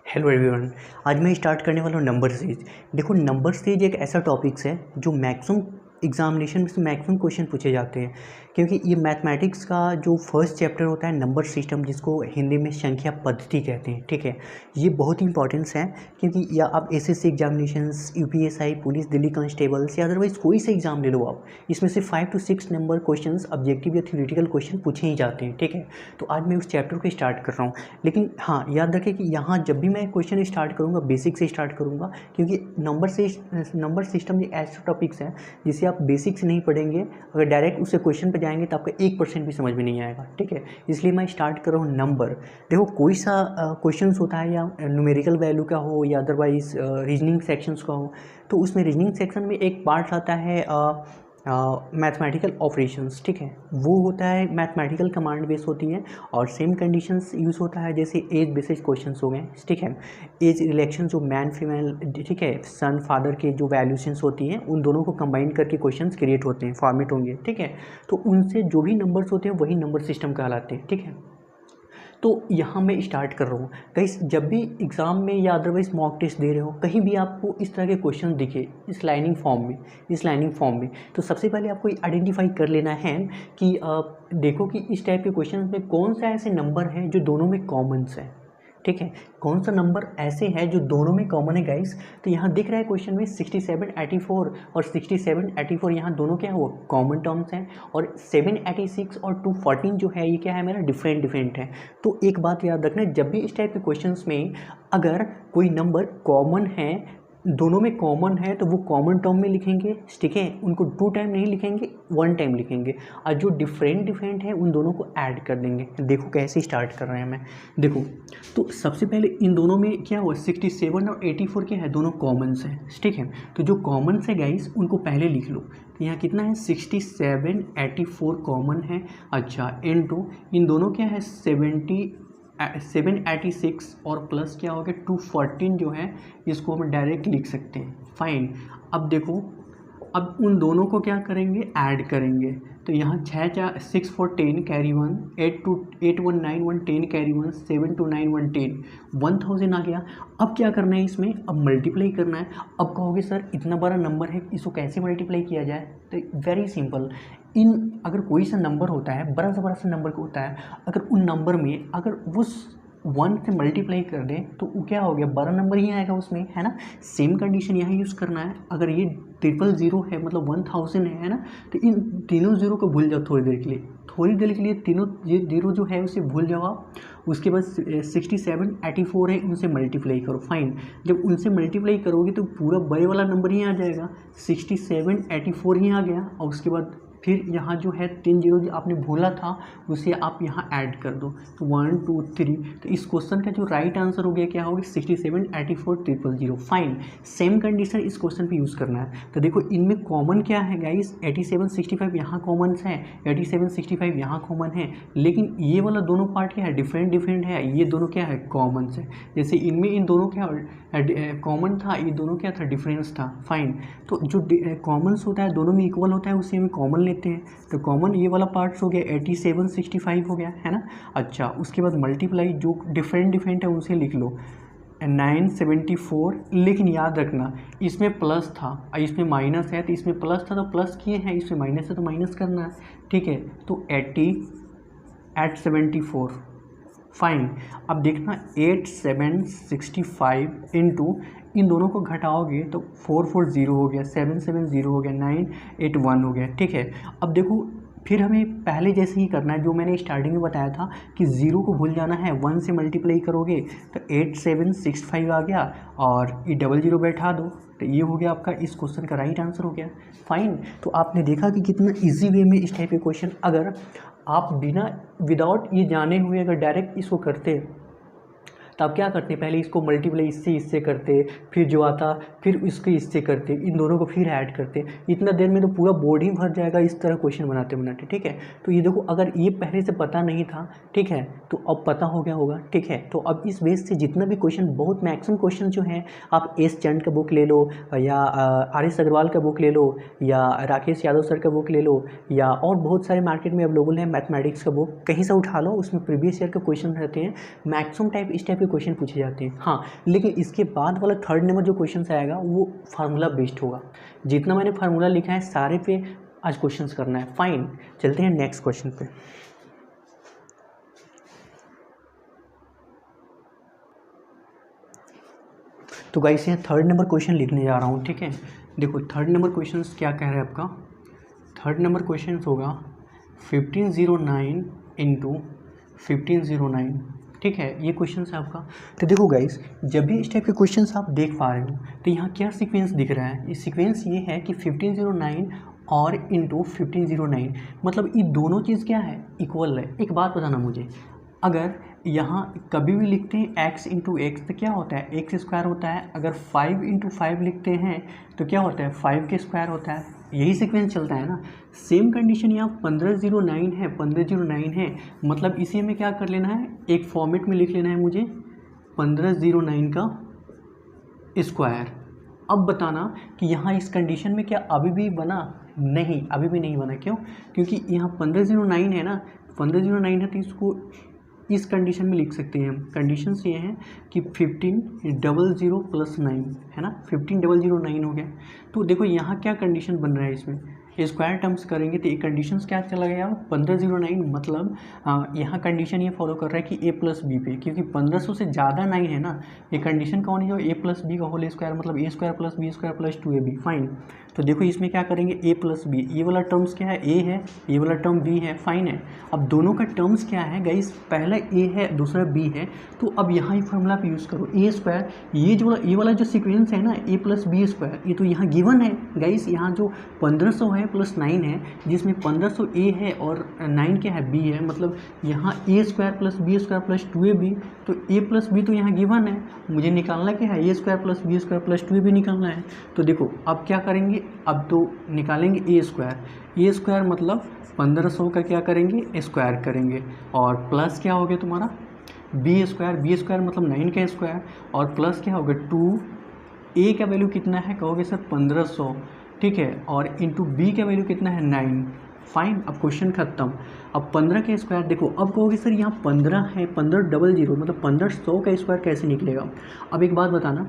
Hello everyone. आज मैं start करने वाला हूँ नंबर सीरीज। देखो, नंबर सीरीज एक ऐसा टॉपिक्स है जो मैक्सिमम एग्जामिनेशन में से मैक्सिमम क्वेश्चन पूछे जाते हैं, क्योंकि ये मैथमेटिक्स का जो फर्स्ट चैप्टर होता है नंबर सिस्टम, जिसको हिंदी में संख्या पद्धति कहते हैं। ठीक है, ये बहुत ही इंपॉर्टेंस है, क्योंकि या आप SSC examinations, UPSI, police, Delhi constables या अदरवाइज कोई से एग्जाम ले लो आप, इसमें से 5 to 6 नंबर क्वेश्चंस ऑब्जेक्टिव या थ्योरेटिकल क्वेश्चन पूछे ही जाते हैं। ठीक है, तो आज मैं उस चैप्टर को स्टार्ट कर रहा हूँ। लेकिन हाँ, याद रखें कि यहाँ जब भी मैं क्वेश्चन स्टार्ट करूँगा बेसिक से स्टार्ट करूँगा, क्योंकि नंबर सिस्टम एक ऐसा टॉपिक्स है जिसे आप बेसिक से नहीं पढ़ेंगे, अगर डायरेक्ट उससे क्वेश्चन पे जाएंगे तो आपका 1% भी समझ में नहीं आएगा। ठीक है, इसलिए मैं स्टार्ट कर रहा हूँ नंबर। देखो, कोई सा क्वेश्चन होता है, या न्यूमेरिकल वैल्यू का हो या अदरवाइज रीजनिंग सेक्शंस का हो, तो उसमें रीजनिंग सेक्शन में एक पार्ट आता है मैथमेटिकल ऑपरेशंस। ठीक है, वो होता है मैथमेटिकल कमांड बेस होती है, और सेम कंडीशंस यूज़ होता है, जैसे एज बेसिस क्वेश्चंस हो गए। ठीक है, एज रिलेशन जो मैन फीमेल, ठीक है, सन फादर के जो वैल्यूशंस होती हैं उन दोनों को कंबाइन करके क्वेश्चंस क्रिएट होते हैं, फॉर्मेट होंगे। ठीक है, तो उनसे जो भी नंबर्स होते हैं वही नंबर सिस्टम कहलाते हैं। ठीक है, तो यहाँ मैं स्टार्ट कर रहा हूँ। कहीं जब भी एग्ज़ाम में या अदरवाइज मॉक टेस्ट दे रहे हो, कहीं भी आपको इस तरह के क्वेश्चन दिखे इस लाइनिंग फॉर्म में, तो सबसे पहले आपको आइडेंटिफाई कर लेना है कि देखो कि इस टाइप के क्वेश्चन में कौन सा ऐसे नंबर है जो दोनों में कॉमन्स है। ठीक है, कौन सा नंबर ऐसे है जो दोनों में कॉमन है गाइस। तो यहाँ दिख रहा है क्वेश्चन में 6784 और 6784, यहाँ दोनों क्या है वो कॉमन टर्म्स हैं, और 786 और 214 जो है ये क्या है मेरा डिफरेंट है। तो एक बात याद रखना, जब भी इस टाइप के क्वेश्चंस में अगर कोई नंबर कॉमन है, दोनों में कॉमन है, तो वो कॉमन टर्म में लिखेंगे। ठीक है, उनको 2 टाइम नहीं लिखेंगे, 1 टाइम लिखेंगे, और जो डिफरेंट है उन दोनों को ऐड कर देंगे। देखो कैसे स्टार्ट कर रहे हैं मैं। देखो, तो सबसे पहले इन दोनों में क्या हुआ, 67 और 84 क्या है, दोनों कॉमन्स हैं। ठीक है, तो जो कॉमन्स है गाइस उनको पहले लिख लो। तो यहाँ कितना है, 67 84 कॉमन है। अच्छा, इनटू इन दोनों क्या है 786 और प्लस क्या हो गया 214 जो है, इसको हम डायरेक्ट लिख सकते हैं। फाइन, अब देखो, अब उन दोनों को क्या करेंगे, ऐड करेंगे। तो यहाँ 6 4 10 कैरी 1, 8 1 9 1 10 कैरी 1, 7 2 9 1 10, 1000 आ गया। अब क्या करना है इसमें, अब मल्टीप्लाई करना है। अब कहोगे सर इतना बड़ा नंबर है, इसको कैसे मल्टीप्लाई किया जाए। तो वेरी सिंपल, अगर कोई सा नंबर होता है, बड़ा सा नंबर होता है, अगर उन नंबर में अगर उस 1 से मल्टीप्लाई कर दें तो वो क्या हो गया, बड़ा नंबर ही आएगा उसमें, है ना। सेम कंडीशन यहाँ यूज़ करना है। अगर ये 000 है मतलब 1000 है ना, तो इन तीनों जीरो को भूल जाओ थोड़ी देर के लिए, तीनों ये जीरो जो है उसे भूल जाओ आप। उसके बाद 67 84 है, उनसे मल्टीप्लाई करो। फाइन, जब उनसे मल्टीप्लाई करोगे तो पूरा बड़े वाला नंबर ही आ जाएगा, 67 84 ही आ गया। और उसके बाद फिर यहाँ जो है 3 जीरो जो आपने भूला था उसे आप यहाँ ऐड कर दो, तो 1 2 3। तो इस क्वेश्चन का जो राइट आंसर हो गया क्या होगा, 67 84 000। फाइन, सेम कंडीशन इस क्वेश्चन पे यूज़ करना है। तो देखो इनमें कॉमन क्या है गाइस, 87 65 यहाँ कॉमन है, 87 65 यहाँ कॉमन है, लेकिन ये वाला दोनों पार्ट क्या है, डिफरेंट है। ये दोनों क्या है, कॉमन है। जैसे इनमें इन दोनों क्या कॉमन था, ये दोनों क्या था, डिफरेंस था। फाइन, तो जो कॉमन्स होता है दोनों में इक्वल होता है, उसे हम कॉमन लेते हैं। तो कॉमन ये वाला पार्ट्स हो गया, 87 65 हो गया, है ना। अच्छा, उसके बाद मल्टीप्लाई जो डिफरेंट है उनसे लिख लो, 974। लेकिन याद रखना इसमें प्लस था और इसमें माइनस है, तो इसमें प्लस था तो प्लस किए हैं, इसमें माइनस है तो माइनस करना है। ठीक है, तो 80 at 74। फाइन, अब देखना 8765 इंटू इन दोनों को घटाओगे तो 440 हो गया, 770 हो गया, 981 हो गया। ठीक है, अब देखो फिर हमें पहले जैसे ही करना है जो मैंने स्टार्टिंग में बताया था कि 0 को भूल जाना है, 1 से मल्टीप्लाई करोगे तो 8765 आ गया, और ये 00 बैठा दो, तो ये हो गया आपका इस क्वेश्चन का राइट आंसर हो गया। फाइन, तो आपने देखा कि कितना इजी वे में इस टाइप के क्वेश्चन, अगर आप विदाउट ये जाने हुए अगर डायरेक्ट इसको करते तो आप क्या करते, पहले इसको मल्टीप्लाई इससे करते, फिर जो आता फिर इससे करते, इन दोनों को फिर ऐड करते, इतना देर में तो पूरा बोर्ड ही भर जाएगा इस तरह क्वेश्चन बनाते। ठीक है, तो ये देखो अगर ये पहले से पता नहीं था, ठीक है, तो अब पता हो गया होगा। ठीक है, तो अब इस बेस से जितना भी क्वेश्चन, बहुत मैक्सिमम क्वेश्चन जो हैं, आप एस चंद का बुक ले लो, या आर.एस. अग्रवाल का बुक ले लो, या राकेश यादव सर का बुक ले लो, या और बहुत सारे मार्केट में अवेलेबल है मैथमेटिक्स का बुक, कहीं से उठा लो, उसमें प्रीवियस ईयर के क्वेश्चन रहते हैं। मैक्सिमम टाइप इस टाइप के क्वेश्चन पूछे जाते हैं। हाँ, लेकिन इसके बाद वाला थर्ड नंबर जो क्वेश्चन आएगा वो फार्मूला बेस्ड होगा। जितना मैंने फार्मूला लिखा है सारे पे आज क्वेश्चंस करना है। फाइन, चलते हैं नेक्स्ट क्वेश्चन पे। तो गाइस यहाँ थर्ड नंबर क्वेश्चन लिखने जा रहा हूँ, ठीक है। देखो थर्ड नंबर क्वेश्चन क्या कह रहा है आपका। थर्ड नंबर क्वेश्चन होगा 1509 इंटू 1509, ठीक है, ये क्वेश्चन है आपका। तो देखो गाइस, जब भी इस टाइप के क्वेश्चन आप देख पा रहे हो तो यहाँ क्या सीक्वेंस दिख रहा है। इस सीक्वेंस ये है कि 1509 और इंटू 1509, मतलब ये दोनों चीज़ क्या है, इक्वल है। एक बात बताना मुझे, अगर यहाँ कभी भी लिखते हैं x इंटू एक्स तो क्या होता है, एक्स स्क्वायर होता है। अगर 5 इंटू 5 लिखते हैं तो क्या होता है, 5 के स्क्वायर होता है। यही सीक्वेंस चलता है ना। सेम कंडीशन यहाँ 1509 है, 1509 है, मतलब इसी में क्या कर लेना है, एक फॉर्मेट में लिख लेना है मुझे 1509 का स्क्वायर। अब बताना कि यहाँ इस कंडीशन में क्या अभी भी बना, नहीं अभी भी नहीं बना। क्यों? क्योंकि यहाँ 1509 है ना, 1509 है तो इसको इस कंडीशन में लिख सकते हैं हम। कंडीशंस ये हैं कि 1500 प्लस 9 है ना, 1500 हो गया। तो देखो यहाँ क्या कंडीशन बन रहा है, इसमें स्क्वायर टर्म्स करेंगे तो एक कंडीशंस क्या चला गया 1509, मतलब यहाँ कंडीशन ये फॉलो कर रहा है कि a प्लस बी पे, क्योंकि 1500 से ज़्यादा 9 है ना। ये कंडीशन कौन है, a प्लस बी का होल स्क्वायर, मतलब a square plus B square plus 2ab। Fine, तो देखो इसमें क्या करेंगे, a प्लस बी, ये वाला टर्म्स क्या है, a है, ये वाला टर्म b है। फाइन है। अब दोनों का टर्म्स क्या है गाइस, पहला a है दूसरा b है, तो अब यहाँ ही फॉर्मूला पे यूज़ करो a स्क्वायर। ये वाला जो सीक्वेंस है ना a प्लस बी स्क्वायर, ये तो यहाँ गिवन है गाइस। यहाँ जो 1500 है प्लस 9 है, जिसमें 1500 a है और 9 क्या है, b है, मतलब यहाँ a square plus B square plus 2ab। तो a प्लस बी तो यहाँ गिवन है, मुझे निकालना क्या है, a square plus B square plus 2ab निकालना है। तो देखो अब क्या करेंगे, अब तो निकालेंगे a स्क्वायर मतलब 1500 का क्या करेंगे, स्क्वायर करेंगे, और प्लस क्या हो गया तुम्हारा बी स्क्वायर मतलब 9 का स्क्वायर, और प्लस क्या होगा 2, a का वैल्यू कितना है कहोगे सर 1500, ठीक है, और इंटू बी का वैल्यू कितना है 9। फाइन, अब क्वेश्चन खत्म। अब 15 का स्क्वायर देखो, अब कहोगे सर यहाँ 15 है, 1500 मतलब 1500 का स्क्वायर कैसे निकलेगा। अब एक बात बताना,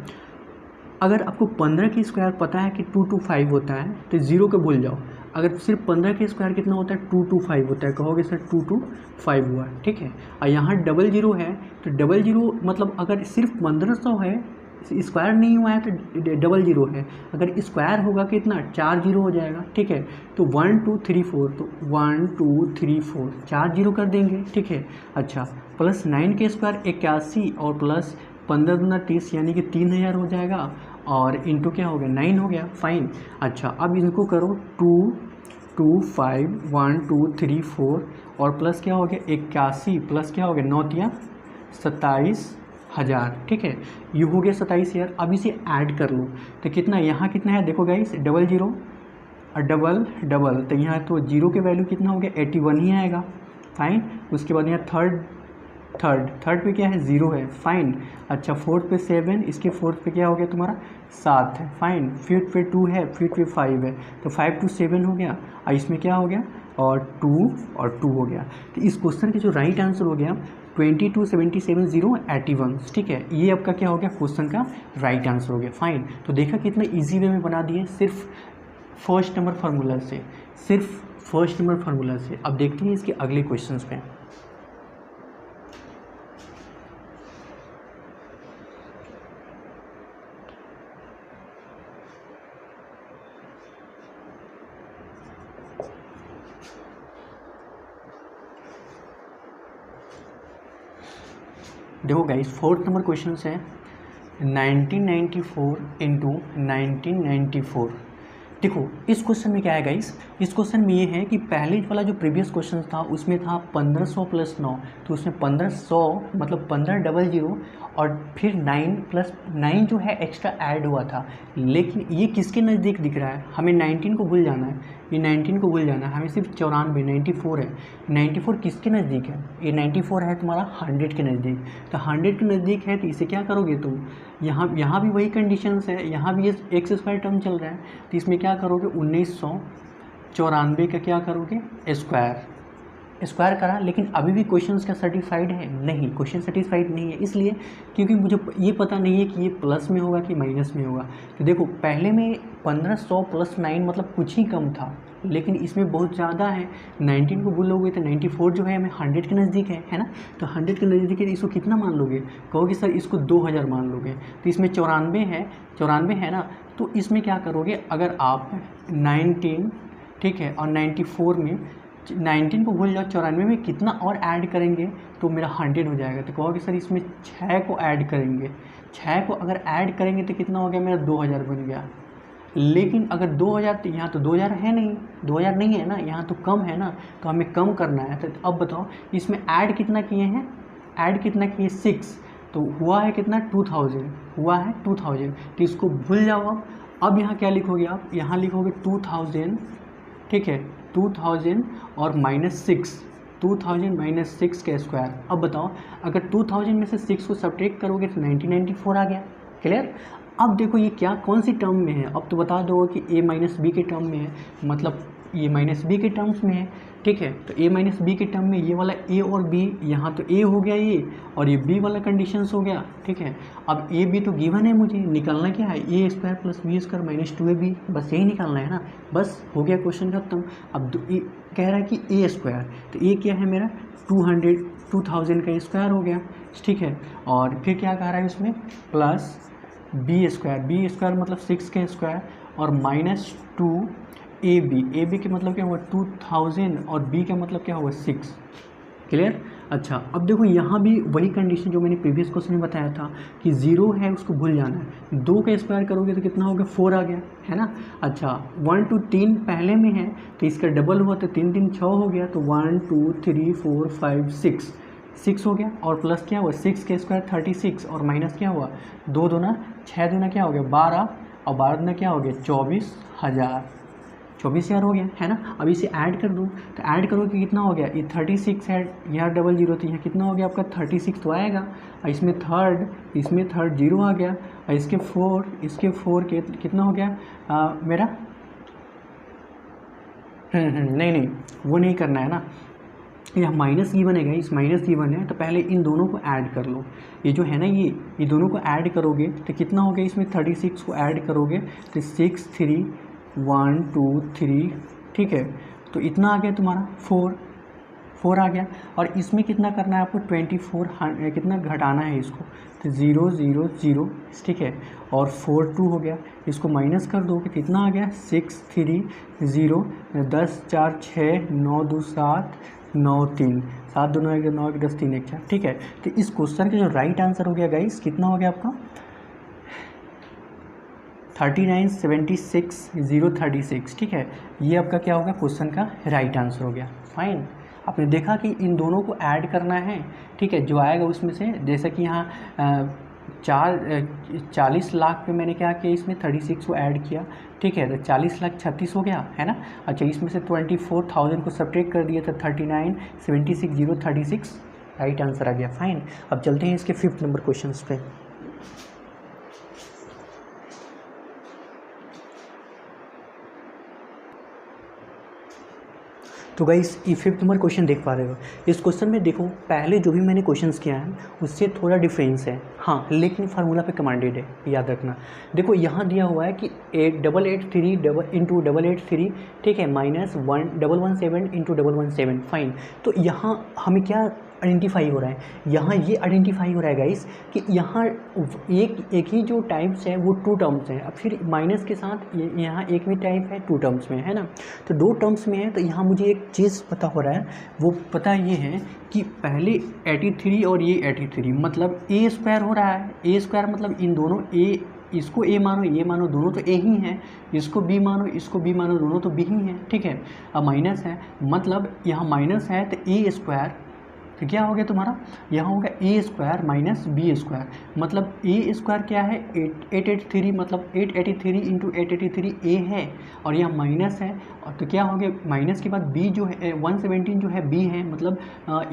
अगर आपको 15 की स्क्वायर पता है कि 225 होता है तो 0 को भूल जाओ। अगर सिर्फ 15 के स्क्वायर कितना होता है, 225 होता है, कहोगे सर 225 हुआ, ठीक है। और यहाँ 00 है तो 00 मतलब अगर सिर्फ 1500 है, स्क्वायर नहीं हुआ है तो 00 है। अगर स्क्वायर होगा कितना, 4 0 हो जाएगा, ठीक है। तो 1 2 3 4, तो 1 2 3 4 4 0 कर देंगे, ठीक है। अच्छा, प्लस 9 के स्क्वायर 81 और प्लस 15 दूना 30 यानी कि 3000 हो जाएगा, और इंटू क्या हो गया 9 हो गया। फाइन। अच्छा, अब इनको करो 2 2 5 1 2 3 4 और प्लस क्या हो गया 81 प्लस क्या हो गया 9 तिया 27,000, ठीक है, ये हो गया 27,000। अब इसे ऐड कर लो तो कितना, यहाँ कितना है देखो गाइस, 00 और डबल, तो यहाँ तो 0 के वैल्यू कितना हो गया 81 ही आएगा। फाइन। उसके बाद यहाँ थर्ड पे क्या है 0 है। फाइन। अच्छा, फोर्थ पे 7, इसके फोर्थ पे क्या हो गया तुम्हारा 7 है। फाइन। फिफ्थ पे 2 है, फिफ्थ पे 5 है, तो 5 to 7 हो गया, और इसमें क्या हो गया और 2 हो गया। तो इस क्वेश्चन के जो राइट आंसर हो गया 22,77,081, ठीक है। ये आपका क्या हो गया, क्वेश्चन का राइट आंसर हो गया। फाइन। तो देखा कितना ईजी वे में बना दिए, सिर्फ फर्स्ट नंबर फार्मूला से। अब देखते हैं इसके अगले क्वेश्चंस पे। देखो गाइस, फोर्थ नंबर क्वेश्चन है 1994 इंटू 1994। देखो इस क्वेश्चन में क्या है गाइस, इस क्वेश्चन में ये है कि पहले वाला जो प्रीवियस क्वेश्चन था उसमें था 1500 प्लस 9, तो उसमें 1500 मतलब 1500 और फिर 9 प्लस 9 जो है एक्स्ट्रा ऐड हुआ था। लेकिन ये किसके नज़दीक दिख रहा है, हमें 19 को भूल जाना है, ये 19 को भूल जाना है, हमें सिर्फ 94 है। 94 किसके नज़दीक है, ये 94 है तुम्हारा 100 के नज़दीक। तो 100 के नज़दीक है तो इसे क्या करोगे तुम, यहाँ भी वही कंडीशंस है, यहाँ भी ये एक्स स्क्वायर टर्म चल रहा है, तो इसमें क्या करोगे 1994 का क्या करोगे स्क्वायर, स्क्वायर करा, लेकिन अभी भी क्वेश्चन क्या सर्टिफाइड है? नहीं, क्वेश्चन सर्टिफाइड नहीं है। इसलिए क्योंकि मुझे ये पता नहीं है कि ये प्लस में होगा कि माइनस में होगा। तो देखो पहले में 1500 प्लस 9 मतलब कुछ ही कम था, लेकिन इसमें बहुत ज़्यादा है। 19 को भूलोगे तो 94 जो है हमें 100 के नज़दीक है ना। तो 100 के नज़दीक है तो इसको कितना मान लोगे? कहोगे सर इसको 2000 मान लोगे। तो इसमें 94 है ना। तो इसमें क्या करोगे, अगर आप 19 ठीक है और 94 में 19 को भूल जाओ, 94 में कितना और ऐड करेंगे तो मेरा 100 हो जाएगा। तो कहोगे सर इसमें 6 को ऐड करेंगे, 6 को अगर ऐड करेंगे तो कितना हो गया, मेरा 2000 बन गया। लेकिन अगर 2000 तो यहाँ तो 2000 है नहीं, 2000 नहीं है ना, यहाँ तो कम है ना, तो हमें कम करना है। तो अब बताओ इसमें ऐड कितना किए हैं, ऐड कितना किए 6, तो हुआ है कितना 2000, हुआ है 2000। तो इसको भूल जाओ। अब यहाँ क्या लिखोगे आप, यहाँ लिखोगे 2000 ठीक है, 2000 और -6, 2000 - 6 का स्क्वायर। अब बताओ अगर 2000 में से 6 को सब्ट्रैक्ट करोगे तो 1994 आ गया। क्लियर? अब देखो ये क्या कौन सी टर्म में है, अब तो बता दो कि a - b के टर्म में है, मतलब ये -b के टर्म्स में है। ठीक है, तो a - b के टर्म में ये वाला a और b, यहाँ तो a हो गया ये, और ये b वाला कंडीशंस हो गया। ठीक है, अब a b तो गिवन है, मुझे निकालना क्या है, a² + b² - 2ab, बस यही निकालना है ना, बस हो गया क्वेश्चन खत्म। अब कह रहा है कि a², तो a क्या है मेरा 2000 का स्क्वायर हो गया। ठीक है, और फिर क्या कह रहा है इसमें प्लस b² मतलब 6 का स्क्वायर और -2ab के मतलब क्या हुआ 2000 और b का मतलब क्या हुआ 6। क्लियर? अच्छा, अब देखो यहाँ भी वही कंडीशन जो मैंने प्रीवियस क्वेश्चन में बताया था कि 0 है उसको भूल जाना है। 2 का स्क्वायर करोगे तो कितना होगा 4 आ गया, है ना। अच्छा 1 2 3 पहले में है तो इसका डबल हुआ तो 3 3 6 हो गया, तो 1 2 3 4 5 6 हो गया, और प्लस क्या हुआ 6 का स्क्वायर 36, और माइनस क्या हुआ 2 दूना 6 दूना क्या हो गया 12, और 12 दूना क्या हो गया 24,000 हो गया, है ना। अब इसे ऐड कर दूँ तो ऐड करो कि कितना हो गया, ये 36 है, यहाँ 00 तो यहाँ कितना हो गया आपका 36 तो आएगा, और इसमें थर्ड 0 आ गया, और इसके 4 के कितना हो गया मेरा नहीं वो नहीं करना है ना, यह माइनस गिवन है, इस माइनस गिवन है तो पहले इन दोनों को ऐड कर लो। ये जो है ना ये दोनों को ऐड करोगे तो कितना हो गया, इसमें 36 को ऐड करोगे तो 6 3 1 2 3, ठीक है, तो इतना आ गया तुम्हारा 4 आ गया। और इसमें कितना करना है आपको 24 कितना घटाना है इसको, तो 0 0 0, ठीक है, और 4 2 हो गया, इसको माइनस कर दो कि कितना आ गया 6 3 0, 10 4 6 9 2 7 9 3 7 2 9 1 9 1 10 3 1 4, ठीक है। तो इस क्वेश्चन का जो राइट आंसर हो गया गाइस कितना हो गया आपका 39,76,036, ठीक है, ये आपका क्या होगा क्वेश्चन का राइट आंसर हो गया। फाइन, आपने देखा कि इन दोनों को ऐड करना है, ठीक है, जो आएगा उसमें से, जैसा कि यहाँ 40 लाख पे मैंने क्या किया, इसमें 36 को ऐड किया, ठीक है, तो 40,36,000 हो गया, है ना। अच्छा, इसमें से 24,000 को सब्ट्रैक्ट कर दिया था 39,76,036 राइट आंसर आ गया। फाइन, अब चलते हैं इसके 5th नंबर क्वेश्चन पे। तो गाइस ये 5th नंबर क्वेश्चन देख पा रहे हो। इस क्वेश्चन में देखो पहले जो भी मैंने क्वेश्चंस किया है उससे थोड़ा डिफरेंस है, हाँ, लेकिन फार्मूला पे कमांडेड है, याद रखना। देखो यहाँ दिया हुआ है कि 883 ठीक है, -117 × 117, फाइन। तो यहाँ हमें क्या आइडेंटिफाई हो रहा है, यहाँ ये आइडेंटिफाई हो रहा है गाइस कि यहाँ एक ही जो टाइप्स है वो 2 टर्म्स हैं। अब फिर माइनस के साथ यहाँ एक भी टाइप है 2 टर्म्स में, है ना। तो 2 टर्म्स में है, तो यहाँ मुझे एक चीज़ पता हो रहा है, वो पता ये है कि पहले 83 और ये 83 मतलब a² हो रहा है। a² मतलब इन दोनों इसको a मानो, ये मानो, दोनों तो a ही हैं, इसको b मानो, इसको b मानो, दोनों तो b ही हैं, ठीक है। अब माइनस है मतलब यहाँ माइनस है तो a², तो क्या हो गया तुम्हारा, यहाँ होगा a² - b², मतलब a² क्या है 883, मतलब 883 × 883 a है, और यहाँ माइनस है, और तो क्या हो गया माइनस के बाद b जो है 117 जो है b है, मतलब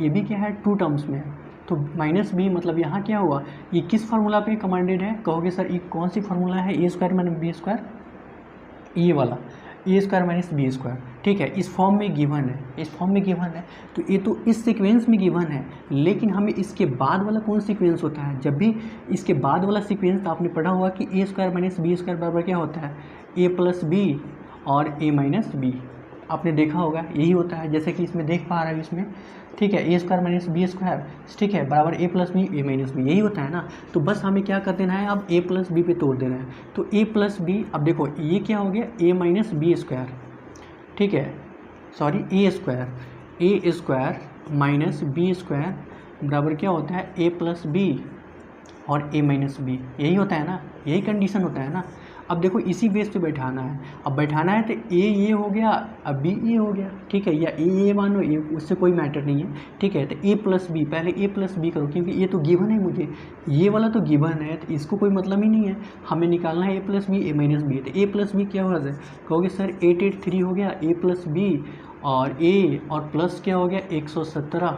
ये भी क्या है 2 टर्म्स में है, तो -b, मतलब यहाँ क्या हुआ, ये किस फार्मूला पे कमांडेड है, कहोगे सर ये कौन सी फार्मूला है, a² - b², ये वाला ए स्क्वायर माइनस बी स्क्वायर, ठीक है, इस फॉर्म में गिवन है, इस फॉर्म में गिवन है, तो ये तो इस सीक्वेंस में गिवन है। लेकिन हमें इसके बाद वाला कौन सीक्वेंस होता है, जब भी इसके बाद वाला सीक्वेंस आपने पढ़ा हुआ कि A square minus B square बराबर क्या होता है, ए प्लस बी और ए माइनस बी, आपने देखा होगा यही होता है, जैसे कि इसमें देख पा रहे हैं इसमें, ठीक है, A square minus B square, ठीक है, बराबर ए प्लस बी ए माइनस बी, यही होता है ना। तो बस हमें क्या कर देना है, अब ए प्लस बी पे तोड़ देना है। तो ए प्लस बी, अब देखो ये क्या हो गया, ए माइनस बी स्क्वायर, ठीक है, सॉरी ए स्क्वायर माइनस बी स्क्वायर बराबर क्या होता है, ए प्लस बी और ए माइनस बी, यही होता है ना, यही कंडीशन होता है ना। अब देखो इसी बेस पे बैठाना है, अब बैठाना है तो ए ये हो गया, अब बी ये हो गया, ठीक है, या ए ये मानो, ये उससे कोई मैटर नहीं है, ठीक है। तो ए प्लस बी, पहले ए प्लस बी करो क्योंकि ये तो गिवन है मुझे, ये वाला तो गिवन है, तो इसको कोई मतलब ही नहीं है, हमें निकालना है ए प्लस बी ए माइनस बी। तो ए प्लस बी क्या होगा सर, कहोगे सर 883 हो गया, ए प्लस बी और ए और प्लस क्या हो गया 117,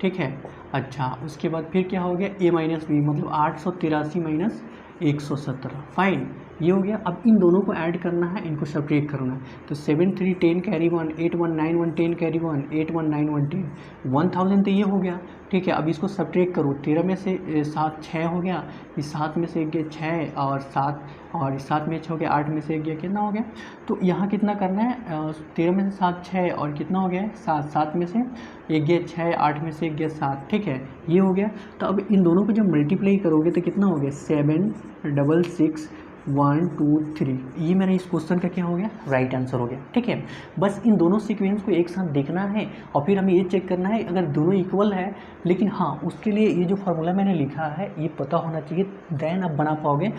ठीक है। अच्छा उसके बाद फिर क्या हो गया, ए माइनस बी मतलब 883 माइनस 117, फाइन, ये हो गया। अब इन दोनों को ऐड करना है, इनको सब्ट्रैक्ट करना है। तो 7 3 10 कैरी 1, 8 1 9 1 10 कैरी 1, 8 1 9 1 10, 1000 तो ये हो गया, ठीक है। अब इसको सब्ट्रैक्ट करो, 13 में से 7 6 हो गया, इस 7 में से एक गया 6 और 7 और इस 7 में 6 हो गया, 8 में से एक गया, कितना हो गया। तो यहाँ कितना करना है, 13 में से 7 6 और कितना हो गया है 7, 7 में से एक गया 6, 8 में से एक गया 7, ठीक है, ये हो गया। तो अब इन दोनों को जब मल्टीप्लाई करोगे तो कितना हो गया 7 6 6 1 2 3, ये मेरा इस क्वेश्चन का क्या हो गया, राइट आंसर हो गया, ठीक है। बस इन दोनों सीक्वेंस को एक साथ देखना है और फिर हमें ये चेक करना है अगर दोनों इक्वल है, लेकिन हाँ उसके लिए ये जो फार्मूला मैंने लिखा है ये पता होना चाहिए, देन आप बना पाओगे।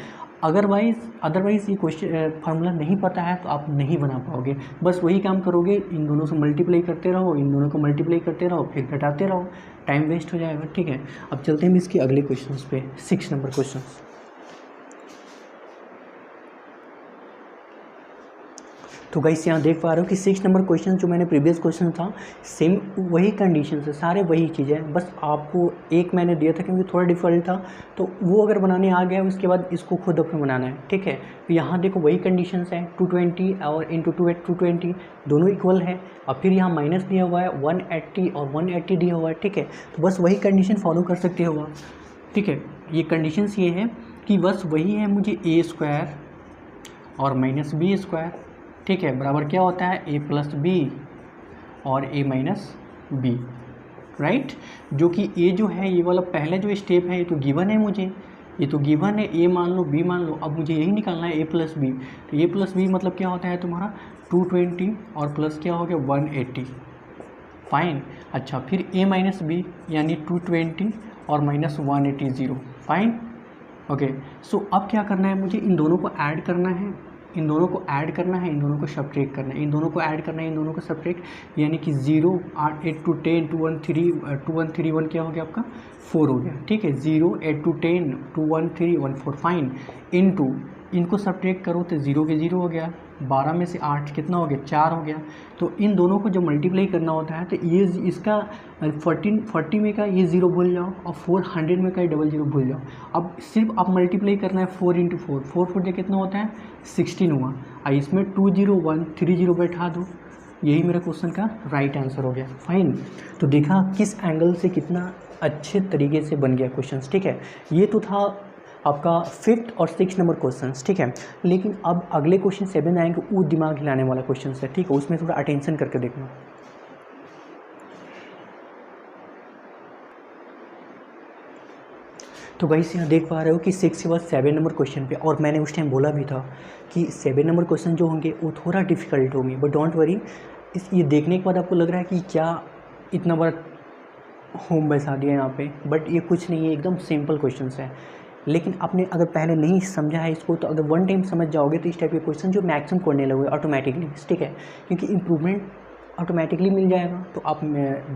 अदरवाइज़ ये क्वेश्चन फार्मूला नहीं पता है तो आप नहीं बना पाओगे। बस वही काम करोगे, इन दोनों से मल्टीप्लाई करते रहो, इन दोनों को मल्टीप्लाई करते रहो, फिर घटाते रहो, टाइम वेस्ट हो जाएगा, ठीक है। अब चलते हैं इसके अगले क्वेश्चन पे, 6 नंबर क्वेश्चन। तो गाइस यहाँ देख पा रहे हो कि 6 नंबर क्वेश्चन जो मैंने प्रीवियस क्वेश्चन था सेम वही कंडीशन है, सारे वही चीज़ें, बस आपको एक मैंने दिया था क्योंकि थोड़ा डिफिकल्ट था, तो वो अगर बनाने आ गया उसके बाद इसको खुद अपने बनाना है, ठीक है। तो यहाँ देखो वही कंडीशंस हैं, 220 और इंटू 220 दोनों इक्वल है। अब फिर यहाँ माइनस दिया हुआ है 180 और 180 दिया हुआ है, ठीक है। तो बस वही कंडीशन फॉलो कर सकते हो आप, ठीक है। ये कंडीशंस ये है कि बस वही है, मुझे ए स्क्वायर और माइनस बी स्क्वायर, ठीक है, बराबर क्या होता है ए प्लस बी और ए माइनस बी, राइट। जो कि ए जो है ये वाला पहला जो स्टेप है ये तो गिवन है मुझे, ये तो गिवन है, ए मान लो बी मान लो, अब मुझे यही निकालना है ए प्लस बी। तो ए प्लस बी मतलब क्या होता है तुम्हारा 220 और प्लस क्या हो गया 180, फाइन। अच्छा फिर ए माइनस बी यानी 220 और माइनस 180 0, फाइन, ओके। सो अब क्या करना है, मुझे इन दोनों को ऐड करना है, इन दोनों को ऐड करना है, इन दोनों को सब्ट्रैक्ट करना है, इन दोनों को ऐड करना है, इन दोनों को सब्ट्रैक्ट, यानी कि 0 8 8 2 10 2 1 3 2 1 3 1 क्या हो गया आपका 4 हो गया, ठीक है। 0 8 2 10 2 1 3 1 4, फाइन। इनटू इनको सब्ट्रैक्ट करो तो 0 के 0 हो गया, 12 में से 8 कितना हो गया 4 हो गया। तो इन दोनों को जब मल्टीप्लाई करना होता है तो ये इसका 40 में का ये 0 भूल जाओ और 400 में का ये 00 भूल जाओ। अब सिर्फ आप मल्टीप्लाई करना है 4 इंटू 4, 4 4 कितना होता है 16 हुआ, और इसमें 2 0 1 3 0 बैठा दो, यही मेरा क्वेश्चन का राइट आंसर हो गया, फाइन। तो देखा किस एंगल से कितना अच्छे तरीके से बन गया क्वेश्चन, ठीक है। ये तो था आपका 5th और 6 नंबर क्वेश्चन, ठीक है। लेकिन अब अगले क्वेश्चन 7 आएंगे, वो दिमाग हिलाने वाला क्वेश्चन है, ठीक है, उसमें थोड़ा अटेंशन करके देखना। तो गाइस यहाँ देख पा रहे हो कि 6 के बाद 7 नंबर क्वेश्चन पे, और मैंने उस टाइम बोला भी था कि 7 नंबर क्वेश्चन जो होंगे वो थोड़ा डिफिकल्ट होंगे, बट डोंट वरी, ये देखने के बाद आपको लग रहा है कि क्या इतना बड़ा होम बैठा दिया यहाँ पे, बट ये कुछ नहीं है, एकदम सिंपल क्वेश्चन है। लेकिन आपने अगर पहले नहीं समझा है इसको, तो अगर वन टाइम समझ जाओगे तो इस टाइप के क्वेश्चन जो मैक्सिमम करने लगोगे ऑटोमेटिकली, ठीक है, क्योंकि इंप्रूवमेंट ऑटोमेटिकली मिल जाएगा, तो आप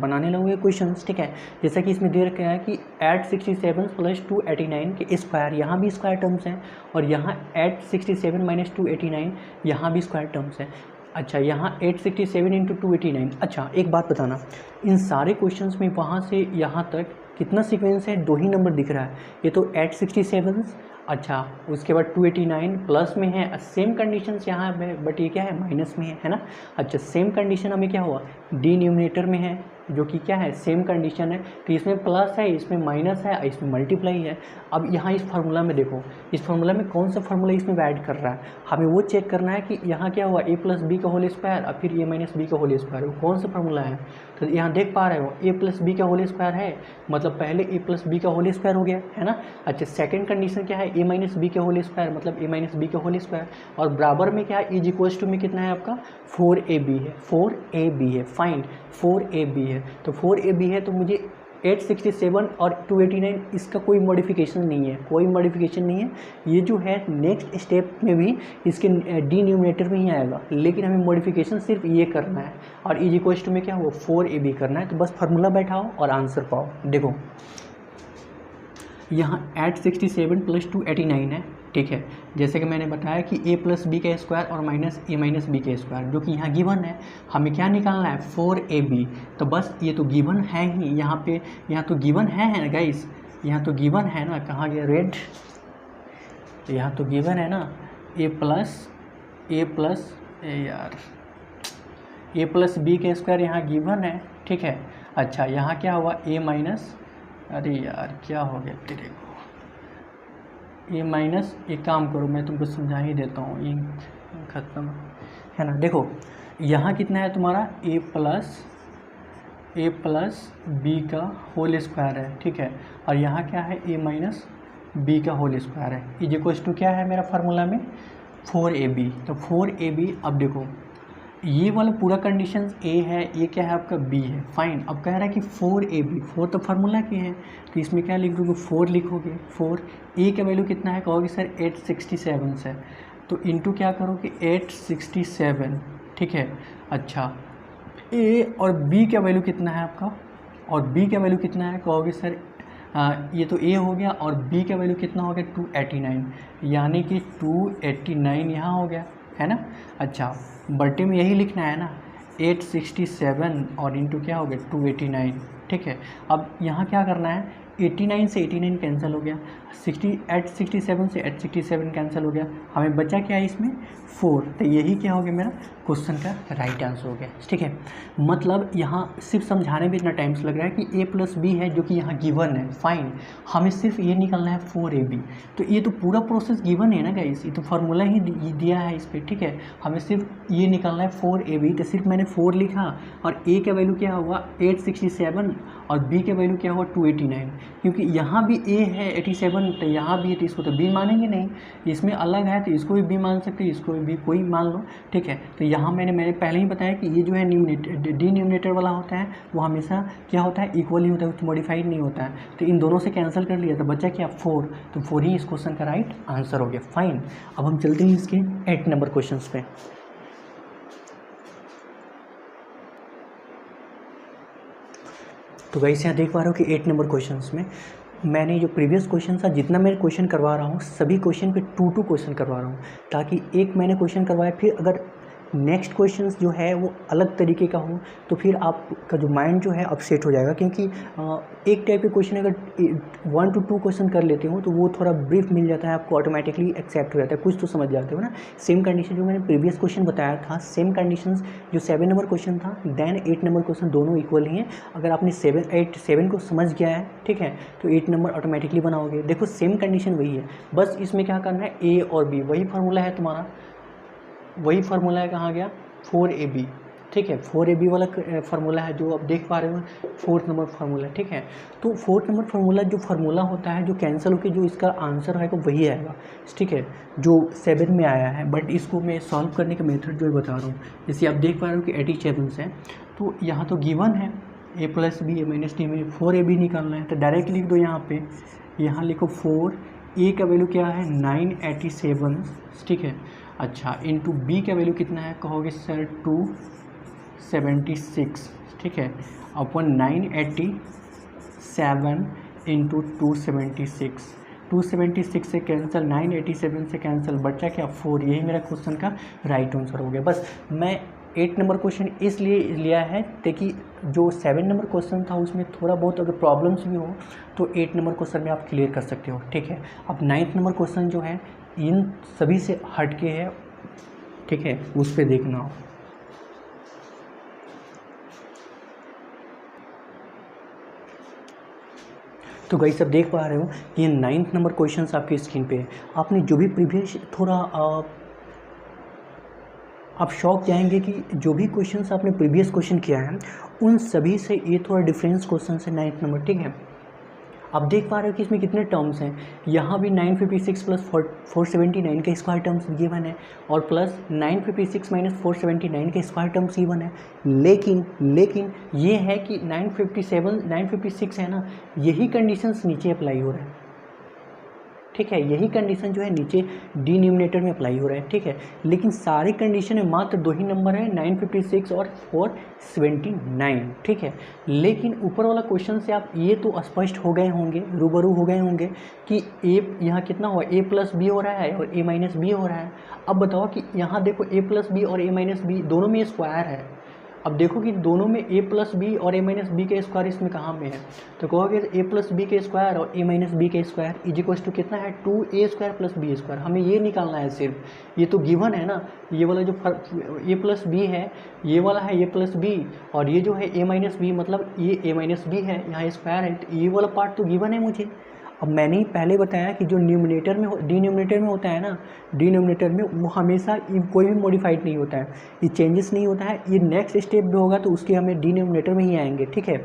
बनाने लगोगे क्वेश्चंस, ठीक है। जैसा कि इसमें दे रखा है कि 867 + 289 के स्क्वायर, यहाँ भी स्क्वायर टर्म्स हैं, और यहाँ 867 - 289 यहाँ भी स्क्वायर टर्म्स हैं। अच्छा यहाँ 867 × 289। अच्छा एक बात बताना, इन सारे क्वेश्चंस में वहाँ से यहाँ तक कितना सीक्वेंस है, 2 ही नंबर दिख रहा है, ये तो 867 अच्छा उसके बाद 289 प्लस में है, सेम कंडीशन यहाँ है बट ये क्या है माइनस में है ना। अच्छा सेम कंडीशन हमें क्या हुआ डिनोमिनेटर में है जो कि क्या है सेम कंडीशन है, तो इसमें प्लस है इसमें माइनस है इसमें मल्टीप्लाई है। अब यहाँ इस फार्मूला में देखो, इस फार्मूला में कौन सा फार्मूला इसमें ऐड कर रहा है, हमें वो चेक करना है कि यहाँ क्या हुआ a प्लस बी का होल स्क्वायर और फिर a माइनस बी का होल स्क्वायर, वो कौन सा फार्मूला है। तो यहाँ देख पा रहे हो a प्लस बी का होल स्क्वायर है, मतलब पहले a प्लस बी का होल स्क्वायर हो गया है ना। अच्छा सेकंड कंडीशन क्या है a माइनस बी का होल स्क्वायर, मतलब a माइनस बी का होल स्क्वायर, और बराबर में क्या है इज इक्वल्स टू में कितना है आपका 4ab है, 4ab है फाइन 4ab है। तो 4ab है तो मुझे 867 और 289 इसका कोई मॉडिफिकेशन नहीं है, कोई मॉडिफिकेशन नहीं है। ये जो है नेक्स्ट स्टेप में भी इसके डिनोमिनेटर में ही आएगा, लेकिन हमें मॉडिफिकेशन सिर्फ ये करना है और इज इक्वल्स टू में क्या हुआ 4ab करना है। तो बस फार्मूला बैठाओ और आंसर पाओ। देखो यहाँ 867 प्लस 289 है, ठीक है। जैसे कि मैंने बताया कि a प्लस बी का स्क्वायर और माइनस a माइनस बी का स्क्वायर जो कि यहाँ गिवन है, हमें क्या निकालना है 4ab। तो बस ये तो गिवन है ही यहाँ पे, यहाँ तो गिवन है ना गाइस, यहाँ तो गिवन है ना, कहाँ गया रेड, यहाँ तो गिवन है ना a प्लस बी का स्क्वायर यहाँ गिवन है, ठीक है। अच्छा यहाँ क्या हुआ a माइनस, अरे यार क्या हो गया तेरे को, ये माइनस, एक काम करो मैं तुमको समझा ही देता हूँ, ये ख़त्म है ना। देखो यहाँ कितना है तुम्हारा a प्लस बी का होल स्क्वायर है, ठीक है, और यहाँ क्या है a माइनस बी का होल स्क्वायर है, इज इक्वल्स टू क्या है मेरा फार्मूला में 4ab। तो 4ab, अब देखो ये वाला पूरा कंडीशन a है, ये क्या है आपका b है, फाइन। अब कह रहा है कि 4ab, 4 तो फार्मूला की है, तो इसमें क्या लिख दोगे 4 लिखोगे, 4 a का वैल्यू कितना है कहोगे सर 867 से, तो इंटू क्या करोगे 867, ठीक है। अच्छा a और b का वैल्यू कितना है आपका, और b का वैल्यू कितना है कहोगे सर ये तो a हो गया और b का वैल्यू कितना हो गया 289, यानी कि 289 यहाँ हो गया है ना। अच्छा बटे में यही लिखना है ना 867 और इंटू क्या हो गया 289, ठीक है। अब यहाँ क्या करना है 89 से 89 कैंसिल हो गया, 867 से 867 कैंसिल हो गया, हमें बचा क्या है इसमें 4, तो यही क्या हो गया मेरा क्वेश्चन का राइट आंसर हो गया, ठीक है। मतलब यहाँ सिर्फ समझाने में इतना टाइम लग रहा है कि a प्लस बी है जो कि यहाँ गिवन है, फाइन, हमें सिर्फ ये निकालना है 4ab। तो ये तो पूरा प्रोसेस गिवन है ना गाइस, ये तो फार्मूला ही दिया है इस पर, ठीक है। हमें सिर्फ ये निकालना है 4ab, तो सिर्फ मैंने 4 लिखा और a का वैल्यू क्या हुआ 867 और b का वैल्यू क्या हुआ 289, क्योंकि यहाँ भी a है 87 तो यहाँ भी है, तो इसको तो b मानेंगे नहीं, इसमें अलग है तो इसको भी b मान सकते, इसको भी कोई मान लो, ठीक है। तो यहाँ मैंने पहले ही बताया कि ये जो है डिनोमिनेटर वाला होता है वो हमेशा क्या होता है इक्वल ही होता है, कुछ मॉडिफाइड नहीं होता है। तो इन दोनों से कैंसिल कर लिया तो बचा क्या 4, तो 4 ही इस क्वेश्चन का राइट आंसर हो गया, फाइन। अब हम चलते हैं इसके 8 नंबर क्वेश्चन पे। तो गाइस यहाँ देख पा रहे हो कि 8 नंबर क्वेश्चंस में मैंने जो प्रीवियस क्वेश्चन था जितना मैं क्वेश्चन करवा रहा हूँ सभी क्वेश्चन पे 2 क्वेश्चन करवा रहा हूँ, ताकि एक मैंने क्वेश्चन करवाया फिर अगर नेक्स्ट क्वेश्चंस जो है वो अलग तरीके का हो तो फिर आपका जो माइंड जो है अपसेट हो जाएगा, क्योंकि एक टाइप के क्वेश्चन अगर 1 to 2 क्वेश्चन कर लेते हो तो वो थोड़ा ब्रीफ मिल जाता है आपको, ऑटोमेटिकली एक्सेप्ट हो जाता है, कुछ तो समझ जाते हो ना। सेम कंडीशन जो मैंने प्रीवियस क्वेश्चन बताया था, सेम कंडीशंस जो 7 नंबर क्वेश्चन था देन 8 नंबर क्वेश्चन दोनों इक्वल ही हैं। अगर आपने 7 को समझ गया है, ठीक है, तो 8 नंबर ऑटोमेटिकली बनाओगे। देखो सेम कंडीशन वही है, बस इसमें क्या करना है a और b, वही फार्मूला है तुम्हारा, वही फार्मूला है, कहाँ गया 4ab, ठीक है। 4ab वाला फार्मूला है जो आप देख पा रहे हो, 4th नंबर फार्मूला, ठीक है। तो 4th नंबर फार्मूला जो फार्मूला होता है जो कैंसिल होकर जो इसका आंसर आएगा वही आएगा, ठीक है, जो 7 में आया है। बट इसको मैं सॉल्व करने का मेथड जो है बता रहा हूँ। जैसे आप देख पा रहे हो कि 87 है, तो यहाँ तो गिवन है a plus B a minus D में 4ab निकालना है, तो डायरेक्ट लिख दो यहाँ पे, यहाँ लिखो 4, a का वैल्यू क्या है 987, ठीक है। अच्छा इंटू बी का वैल्यू कितना है कहोगे सर 276, ठीक है, अपन 987 इंटू 276 से कैंसिल, 987 से कैंसिल, बचा क्या 4, यही मेरा क्वेश्चन का राइट आंसर हो गया। बस मैं 8 नंबर क्वेश्चन इसलिए लिया है ताकि जो 7 नंबर क्वेश्चन था उसमें थोड़ा बहुत अगर प्रॉब्लम्स भी हो तो 8 नंबर क्वेश्चन में आप क्लियर कर सकते हो, ठीक है। अब 9th नंबर क्वेश्चन जो है इन सभी से हटके है, ठीक है, उस पर देखना हो। तो गाइस सब देख पा रहे हो ये 9th नंबर क्वेश्चंस आपकी स्क्रीन पे है। आपने जो भी प्रीवियस थोड़ा आप शॉक जाएंगे कि जो भी क्वेश्चंस आपने प्रीवियस क्वेश्चन किया है उन सभी से ये थोड़ा डिफरेंस क्वेश्चन है 9th नंबर, ठीक है। आप देख पा रहे हो कि इसमें कितने टर्म्स हैं, यहाँ भी 956 प्लस 479 का स्क्वायर टर्म्स गिवन है और प्लस 956 माइनस 479 का स्क्वायर टर्म्स गिवन है। लेकिन ये है कि 956 है ना, यही कंडीशंस नीचे अप्लाई हो रहा है, ठीक है। यही कंडीशन जो है नीचे डिनोमिनेटर में अप्लाई हो रहा है, ठीक है। लेकिन सारी कंडीशन में मात्र 2 ही नंबर है, 956 और 479, ठीक है। लेकिन ऊपर वाला क्वेश्चन से आप ये तो स्पष्ट हो गए होंगे, रूबरू हो गए होंगे कि ए यहाँ कितना हुआ, a प्लस बी हो रहा है और a माइनस बी हो रहा है। अब बताओ कि यहाँ देखो a प्लस बी और a माइनस बी दोनों में स्क्वायर है। अब देखो कि दोनों में a प्लस बी और a माइनस बी के स्क्वायर इसमें कहाँ में है, तो कहोगे a प्लस बी के स्क्वायर और a माइनस बी के स्क्वायर इज इक्वल टू कितना है 2a square plus B square. हमें ये निकालना है सिर्फ, ये तो गिवन है ना, ये वाला जो a प्लस बी है ये वाला है a प्लस बी और ये जो है a माइनस बी मतलब ये a माइनस बी है, यहाँ स्क्वायर है, तो ये वाला पार्ट तो गिवन है मुझे। अब मैंने ही पहले बताया कि जो डिनोमिनेटर में होता है ना, डिनोमिनेटर में वो हमेशा कोई भी मॉडिफाइड नहीं होता है, ये चेंजेस नहीं होता है। ये नेक्स्ट स्टेप भी होगा तो उसके हमें डिनोमिनेटर में ही आएंगे, ठीक है।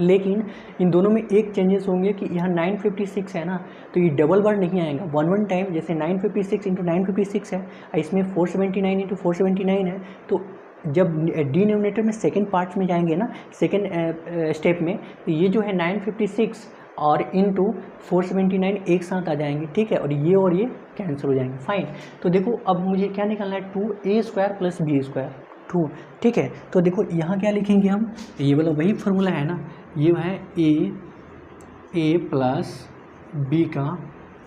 लेकिन इन दोनों में एक चेंजेस होंगे कि यहाँ 956 है ना, तो ये डबल बार नहीं आएगा वन टाइम, जैसे 956 इंटू 956 है, इसमें 479 इंटू 479 है। तो जब डिनोमिनेटर में सेकेंड पार्ट्स में जाएंगे ना, सेकेंड स्टेप में, तो ये जो है 956 और इंटू 479 एक साथ आ जाएंगे, ठीक है, और ये कैंसिल हो जाएंगे, फाइन। तो देखो अब मुझे क्या निकालना है, 2a square plus B square 2, ठीक है। तो देखो यहाँ क्या लिखेंगे हम, ये वाला वही फार्मूला है ना, ये है a प्लस बी का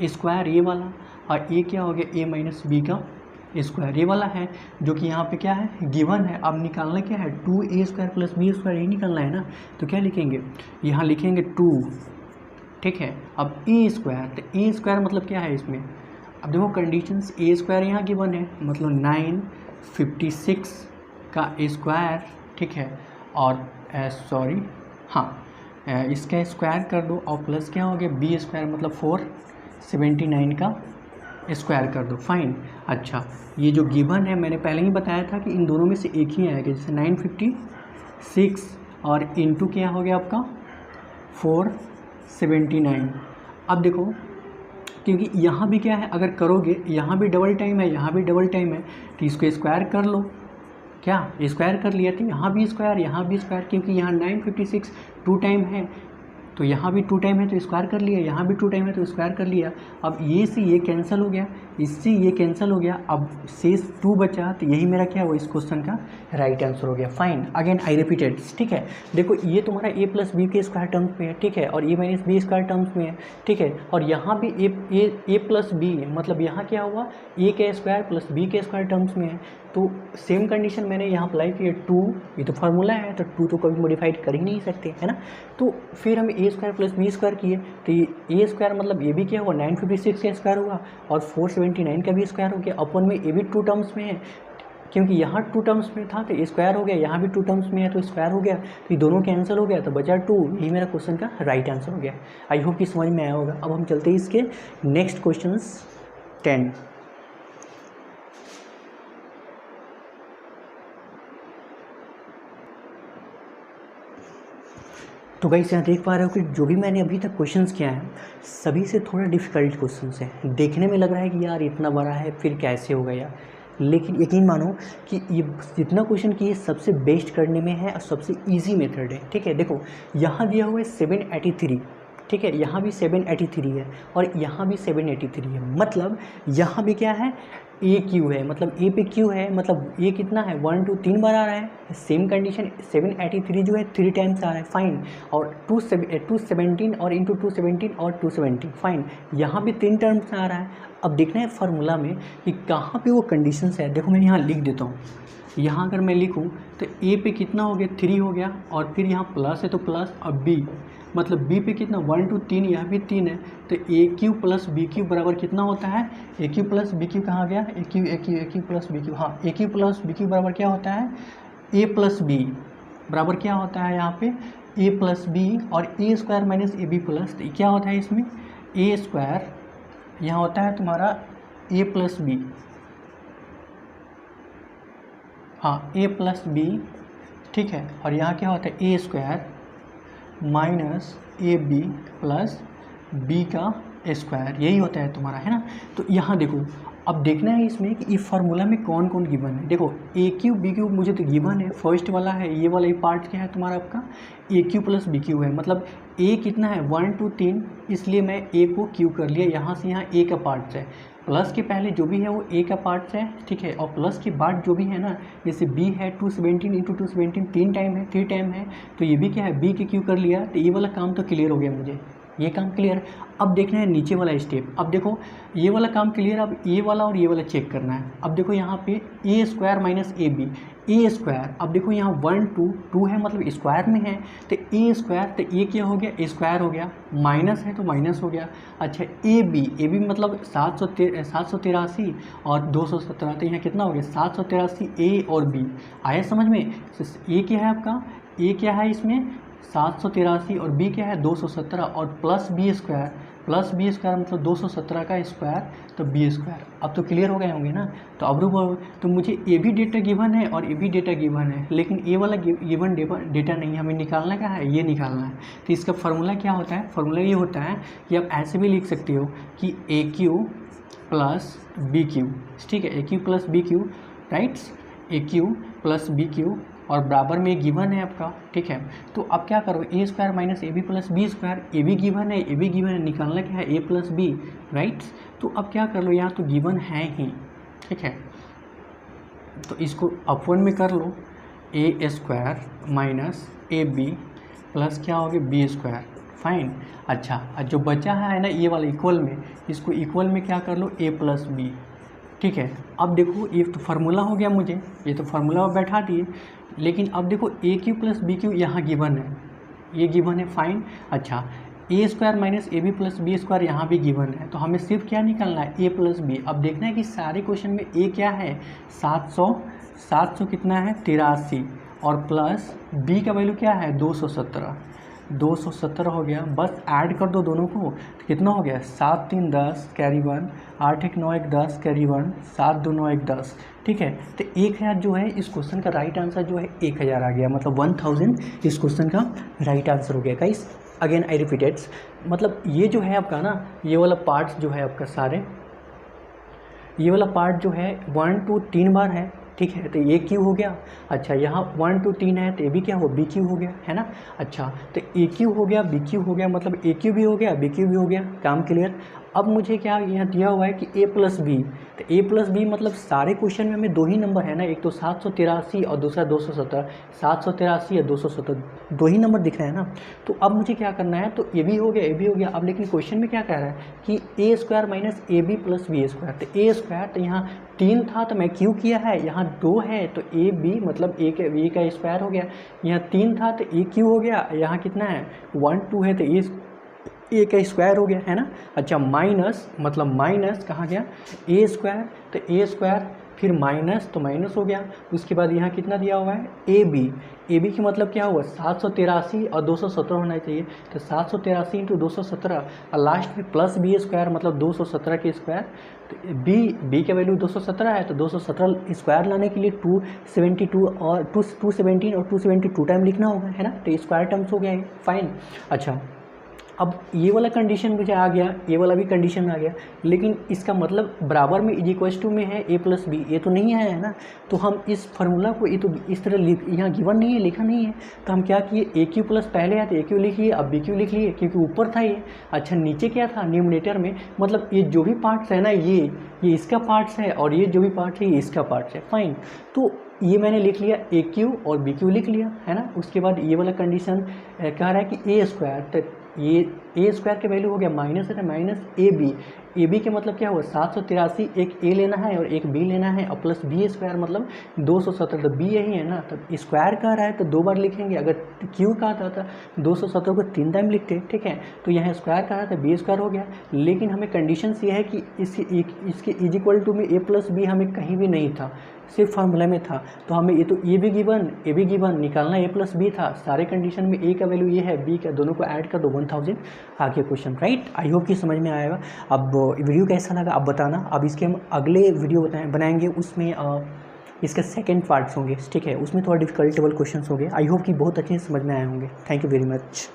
स्क्वायर ये वाला, और ये क्या हो गया a माइनस बी का स्क्वायर ये वाला है, जो कि यहाँ पे क्या है गिवन है। अब निकालना क्या है 2a square plus B square, ये निकालना है ना, तो क्या लिखेंगे, यहाँ लिखेंगे 2, ठीक है। अब ए स्क्वायर, तो ए स्क्वायर मतलब क्या है इसमें, अब देखो कंडीशंस, ए स्क्वायर यहाँ गिवन है मतलब 956 का स्क्वायर, ठीक है, और सॉरी हाँ इसका स्क्वायर कर दो और प्लस क्या हो गया बी स्क्वायर मतलब 479 का स्क्वायर कर दो, फाइन। अच्छा ये जो गिवन है मैंने पहले ही बताया था कि इन दोनों में से एक ही आएगा, जैसे 956 और इंटू क्या हो गया आपका 479। अब देखो क्योंकि यहाँ भी क्या है, अगर करोगे यहाँ भी डबल टाइम है, यहाँ भी डबल टाइम है, तो इसको स्क्वायर कर लो, क्या स्क्वायर कर लिया, तो यहाँ भी स्क्वायर, क्योंकि यहाँ 956 2 टाइम है तो यहाँ भी 2 टाइम है तो स्क्वायर कर लिया, यहाँ भी 2 टाइम है तो स्क्वायर कर लिया। अब ये से ये कैंसिल हो गया, इससे ये कैंसिल हो गया, अब शेष 2 बचा, तो यही मेरा क्या हुआ इस क्वेश्चन का राइट आंसर हो गया, फाइन। अगेन आई रिपीटेड, ठीक है। देखो ये तुम्हारा a प्लस बी के स्क्वायर टर्म्स में है, ठीक है, और a minus B square terms में है, ठीक है, और यहाँ भी a प्लस बी मतलब यहाँ क्या हुआ a के स्क्वायर प्लस बी के स्क्वायर टर्म्स में है। तो सेम कंडीशन मैंने यहाँ अप्लाई की है 2, ये तो फार्मूला है तो 2 तो कभी मॉडिफाइड कर ही नहीं सकते, है ना। तो फिर हम a square plus B square किए, तो ये a स्क्वायर मतलब ये भी क्या हुआ 956 का स्क्वायर हुआ और 479 का भी स्क्वायर हो गया, अपन में ये भी 2 टर्म्स में है, क्योंकि यहाँ 2 टर्म्स में था तो स्क्वायर हो गया, यहाँ भी 2 टर्म्स में है तो स्क्वायर हो गया, तो ये दोनों कैंसिल हो गया, तो बचा 2, यही मेरा क्वेश्चन का राइट आंसर हो गया। आई होप कि समझ में आया होगा। अब हम चलते हैं इसके नेक्स्ट क्वेश्चन 10। तो गाइस यहाँ देख पा रहे हो कि जो भी मैंने अभी तक क्वेश्चंस किया है सभी से थोड़ा डिफ़िकल्ट क्वेश्चंस है। देखने में लग रहा है कि यार इतना बड़ा है फिर कैसे होगा यार, लेकिन यकीन मानो कि ये जितना क्वेश्चन किए सबसे बेस्ट करने में है और सबसे इजी मेथड है, ठीक है। देखो यहाँ दिया हुआ है 783, ठीक है, यहाँ भी 783 है और यहाँ भी 783 है, मतलब यहाँ भी क्या है ए क्यू है, मतलब ए पे क्यू है, मतलब ये कितना है 1 2 3 बार आ रहा है। सेम कंडीशन 783 जो है 3 टाइम्स आ रहा है, फाइन, और 217 और इंटू 217 और 270, फाइन, यहाँ भी 3 टर्म्स आ रहा है। अब देखना है फार्मूला में कि कहाँ पे वो कंडीशंस है। देखो मैं यहाँ लिख देता हूँ, यहाँ अगर मैं लिखूँ तो ए पे कितना हो गया 3 हो गया, और फिर यहाँ प्लस है तो प्लस, अब बी मतलब बी पे कितना 1 2 3, यह भी 3 है, तो ए क्यू प्लस बी क्यू बराबर कितना होता है, A Q plus B Q कहाँ गया, ए क्यू प्लस बी क्यू, हाँ ए क्यू प्लस बी क्यू बराबर क्या होता है, ए प्लस बी बराबर क्या होता है यहाँ पे ए प्लस बी, और A square minus A B plus, तो क्या होता है इसमें ए स्क्वायर, यहाँ होता है तुम्हारा ए प्लस बी, हाँ ए प्लस बी, ठीक है, और यहाँ क्या होता है A square minus A B plus B का स्क्वायर, यही होता है तुम्हारा, है ना। तो यहाँ देखो अब देखना है इसमें कि इस फार्मूला में कौन कौन गिवन है। देखो ए क्यू बी क्यू मुझे तो गिवन है, फर्स्ट वाला है, ये वाला पार्ट क्या है तुम्हारा आपका ए क्यू प्लस बी क्यू है, मतलब ए कितना है 1 2 3, इसलिए मैं ए को क्यू कर लिया, यहाँ से यहाँ ए का पार्ट है, प्लस के पहले जो भी है वो ए का पार्ट है, ठीक है, और प्लस के बाद जो भी है ना, जैसे बी है 217 इंटू 217 3 टाइम है, 3 टाइम है, तो ये भी क्या है बी के क्यू कर लिया, तो ये वाला काम तो क्लियर हो गया मुझे, ये काम क्लियर। अब देखना है नीचे वाला स्टेप, अब देखो ये वाला काम क्लियर, अब ये वाला और ये वाला चेक करना है। अब देखो यहाँ पे A square minus A B, A square, अब देखो यहाँ 1 2 2 है मतलब स्क्वायर में है, तो ए स्क्वायर, तो ये क्या हो गया ए स्क्वायर हो गया, माइनस है तो माइनस हो गया। अच्छा ए बी मतलब 783 और 217, तो यहाँ कितना हो गया 783 ए और बी, आया समझ में। ए क्या है आपका, ए क्या है इसमें 783 और बी क्या है 217, और प्लस बी स्क्वायर मतलब 217 का स्क्वायर, तो बी स्क्वायर। अब तो क्लियर हो गए होंगे ना। तो अब रुको, तो मुझे ए भी डेटा गिवन है और ए भी डेटा गिवन है, लेकिन ए वाला गिवन डेटा नहीं, हमें निकालना क्या है, ये निकालना है। तो इसका फार्मूला क्या होता है, फार्मूला ये होता है कि आप ऐसे भी लिख सकते हो कि A Q plus B Q, ठीक है, A Q plus B Q, rights, A Q plus B Q, और बराबर में गिवन है आपका, ठीक है। तो अब क्या करो A square minus A B plus B square, A भी गिवन है, ए भी गिवन है, निकालना क्या है ए प्लस बी, राइट। तो अब क्या कर लो, यहाँ तो गिवन है ही, ठीक है, तो इसको अपवर्ड में कर लो, A square minus A B plus क्या हो गया बी स्क्वायर, फाइन। अच्छा, जो बचा है ना ये वाला इक्वल में, इसको इक्वल में क्या कर लो ए प्लस बी, ठीक है। अब देखो ये तो फार्मूला हो गया मुझे, ये तो फार्मूला बैठा दिए, लेकिन अब देखो A Q plus B Q यहाँ गिवन है, ये गिवन है, फाइन। अच्छा A square minus A B plus B square यहाँ भी गिवन है, तो हमें सिर्फ क्या निकालना है ए प्लस बी। अब देखना है कि सारे क्वेश्चन में ए क्या है 700 कितना है 83, और प्लस बी का वैल्यू क्या है 217 हो गया, बस ऐड कर दो दोनों को, तो कितना हो गया 7 3 10 कैरी 1, 8 1 9 1 10 कैरी 1, 7 2 9 1 10, ठीक है। तो 1000 जो है इस क्वेश्चन का राइट आंसर जो है 1000 आ गया, मतलब 1000 इस क्वेश्चन का राइट आंसर हो गया। गाइस अगेन आई रिपीटेड, मतलब ये जो है आपका ना, ये वाला पार्ट जो है आपका सारे, ये वाला पार्ट जो है 1 2 3 बार है, ठीक है, तो ये क्यू हो गया। अच्छा यहाँ 1 2 3 है, तो ये भी क्या हो बी क्यू हो गया, है ना। अच्छा तो ए क्यू हो गया बी क्यू हो गया, मतलब ए क्यू भी हो गया बी क्यू भी हो गया, काम क्लियर। अब मुझे क्या यहाँ दिया हुआ है कि ए प्लस बी, तो ए प्लस बी मतलब सारे क्वेश्चन में हमें दो ही नंबर है ना, एक तो 783 और दूसरा 217, 783 या 217, दो ही नंबर दिख रहे हैं ना। तो अब मुझे क्या करना है, तो ए भी हो गया ए भी हो गया। अब लेकिन क्वेश्चन में क्या कह रहा है कि A square minus A B plus B square, तो ए स्क्वायर तो यहाँ 3 था तो मैं क्यू किया है, यहाँ 2 है तो ए बी मतलब ए के बी का स्क्वायर हो गया, यहाँ 3 था तो ए क्यू हो गया, यहाँ कितना है 1 2 है तो ए का स्क्वायर हो गया, है ना। अच्छा माइनस मतलब माइनस कहाँ गया ए स्क्वायर, तो ए स्क्वायर फिर माइनस तो माइनस हो गया, उसके बाद यहाँ कितना दिया हुआ है ए बी की मतलब क्या हुआ 783 और 217 होना चाहिए, तो 783 इंटू 217 और लास्ट में प्लस बी स्क्वायर मतलब 217 के स्क्वायर, तो बी का वैल्यू 217 है, तो 217 स्क्वायर लाने के लिए 272 और 217 और 272 टाइम लिखना होगा, है ना, तो स्क्वायर टर्म्स हो गया है, फाइन। अच्छा अब ये वाला कंडीशन मुझे आ गया, ये वाला भी कंडीशन आ गया, लेकिन इसका मतलब बराबर में इज इक्वल टू में है ए प्लस बी, ये तो नहीं है ना। तो हम इस फार्मूला को ये तो इस तरह यहाँ गिवन नहीं है, लिखा नहीं है, तो हम क्या किए ए क्यू प्लस पहले है तो ए क्यू लिख लिए, अब बी क्यू लिख लिए क्योंकि ऊपर था ये। अच्छा नीचे क्या था न्यूमरेटर में, मतलब ये जो भी पार्ट्स है ना ये इसका पार्ट्स है और ये जो भी पार्ट है ये इसका पार्ट्स है, फाइन। तो ये मैंने लिख लिया ए क्यू और बी क्यू लिख लिया, है ना। उसके बाद ये वाला कंडीशन कह रहा है कि ए स्क्वायर, तो ये ए स्क्वायर के वैल्यू हो गया माइनस है माइनस ए बी के मतलब क्या हुआ 783, एक ए लेना है और एक बी लेना है, और प्लस बी स्क्वायर मतलब 217, तो बी यही है ना, तो स्क्वायर कह रहा है तो 2 बार लिखेंगे, अगर क्यू का आता था 217 को 3 टाइम लिखते, ठीक है। तो यहाँ स्क्वायर का रहा था बी स्क्वायर हो गया, लेकिन हमें कंडीशंस ये है कि इसके इज इक्वल टू में ए प्लस बी हमें कहीं भी नहीं था, सिर्फ फार्मूला में था। तो हमें ये तो ए भी गिवन निकालना, ए प्लस बी था, सारे कंडीशन में ए का वैल्यू ये है, बी का, दोनों को ऐड कर दो 1000 आ गया क्वेश्चन, राइट। आई होप कि समझ में आएगा। अब वीडियो कैसा लगा आप बताना। अब इसके हम अगले वीडियो बनाएंगे, उसमें इसके सेकंड पार्ट्स होंगे, ठीक है, उसमें थोड़ा डिफिकल्टेबल क्वेश्चन होंगे। आई होप कि बहुत अच्छे से समझ में आए होंगे। Thank you very much.